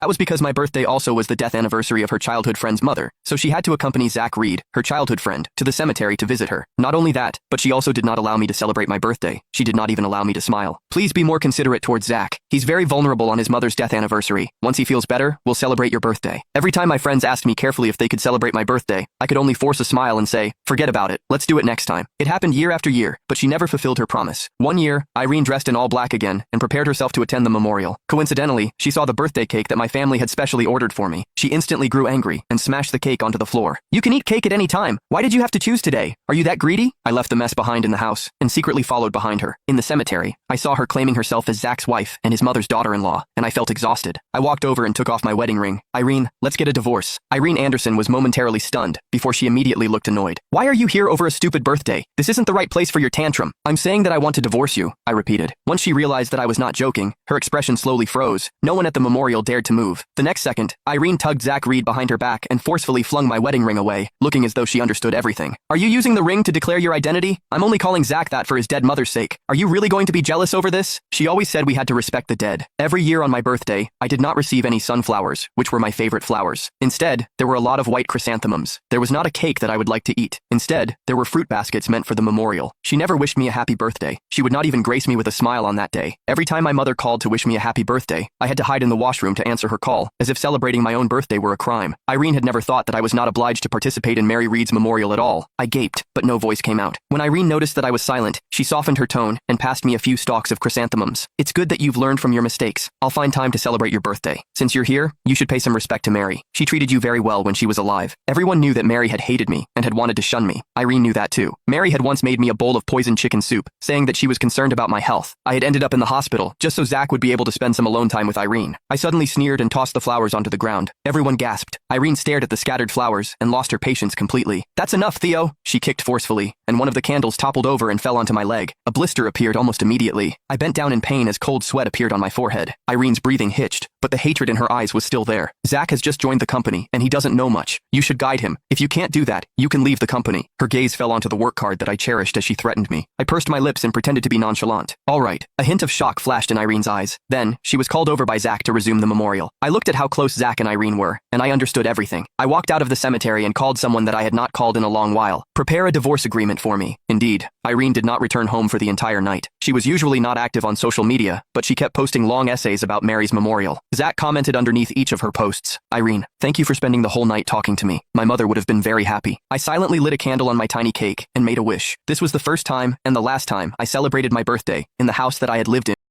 That was because my birthday also was the death anniversary of her childhood friend's mother, so she had to accompany Zach Reed, her childhood friend, to the cemetery to visit her. Not only that, but she also did not allow me to celebrate my birthday. She did not even allow me to smile. Please be more considerate towards Zach. He's very vulnerable on his mother's death anniversary. Once he feels better, we'll celebrate your birthday. Every time my friends asked me carefully if they could celebrate my birthday, I could only force a smile and say, forget about it, let's do it next time. It happened year after year, but she never fulfilled her promise. One year, Irene dressed in all black again and prepared herself to attend the memorial. Coincidentally, she saw the birthday cake that my family had specially ordered for me. She instantly grew angry and smashed the cake onto the floor. You can eat cake at any time. Why did you have to choose today? Are you that greedy? I left the mess behind in the house and secretly followed behind her. In the cemetery, I saw her claiming herself as Zach's wife and his mother's daughter-in-law, and I felt exhausted. I walked over and took off my wedding ring. Irene, let's get a divorce. Irene Anderson was momentarily stunned before she immediately looked annoyed. Why are you here over a stupid birthday? This isn't the right place for your tantrum. I'm saying that I want to divorce you, I repeated. Once she realized that I was not joking, her expression slowly froze. No one at the memorial dared to move. The next second, Irene tugged Zach Reed behind her back and forcefully flung my wedding ring away, looking as though she understood everything. Are you using the ring to declare your identity? I'm only calling Zach that for his dead mother's sake. Are you really going to be jealous over this? She always said we had to respect the dead. Every year on my birthday, I did not receive any sunflowers, which were my favorite flowers. Instead, there were a lot of white chrysanthemums. There was not a cake that I would like to eat. Instead, there were fruit baskets meant for the memorial. She never wished me a happy birthday. She would not even grace me with a smile on that day. Every time my mother called to wish me a happy birthday, I had to hide in the washroom to answer her call, as if celebrating my own birthday were a crime. Irene had never thought that I was not obliged to participate in Mary Reed's memorial at all. I gaped, but no voice came out. When Irene noticed that I was silent, she softened her tone and passed me a few stalks of chrysanthemums. It's good that you've learned from your mistakes. I'll find time to celebrate your birthday. Since you're here, you should pay some respect to Mary. She treated you very well when she was alive. Everyone knew that Mary had hated me and had wanted to shun me. Irene knew that too. Mary had once made me a bowl of poisoned chicken soup, saying that she was concerned about my health. I had ended up in the hospital, just so Zach would be able to spend some alone time with Irene. I suddenly sneered and tossed the flowers onto the ground. Everyone gasped. Irene stared at the scattered flowers and lost her patience completely. That's enough, Theo! She kicked forcefully, and one of the candles toppled over and fell onto my leg. A blister appeared almost immediately. I bent down in pain as cold sweat appeared on my forehead. Irene's breathing hitched, but the hatred in her eyes was still there. Zach has just joined the company, and he doesn't know much. You should guide him. If you can't do that, you can leave the company. Her gaze fell onto the work card that I cherished as she threatened me. I pursed my lips and pretended to be nonchalant. All right. A hint of shock flashed in Irene's eyes. Then, she was called over by Zach to resume the memorial. I looked at how close Zach and Irene were, and I understood everything. I walked out of the cemetery and called someone that I had not called in a long while. Prepare a divorce agreement for me. Indeed, Irene did not return home for the entire night. She was usually not active on social media, but she kept posting long essays about Mary's memorial. Zach commented underneath each of her posts. Irene, thank you for spending the whole night talking to me. My mother would have been very happy. I silently lit a candle on my tiny cake and made a wish. This was the first time and the last time I celebrated my birthday in the house that I had lived in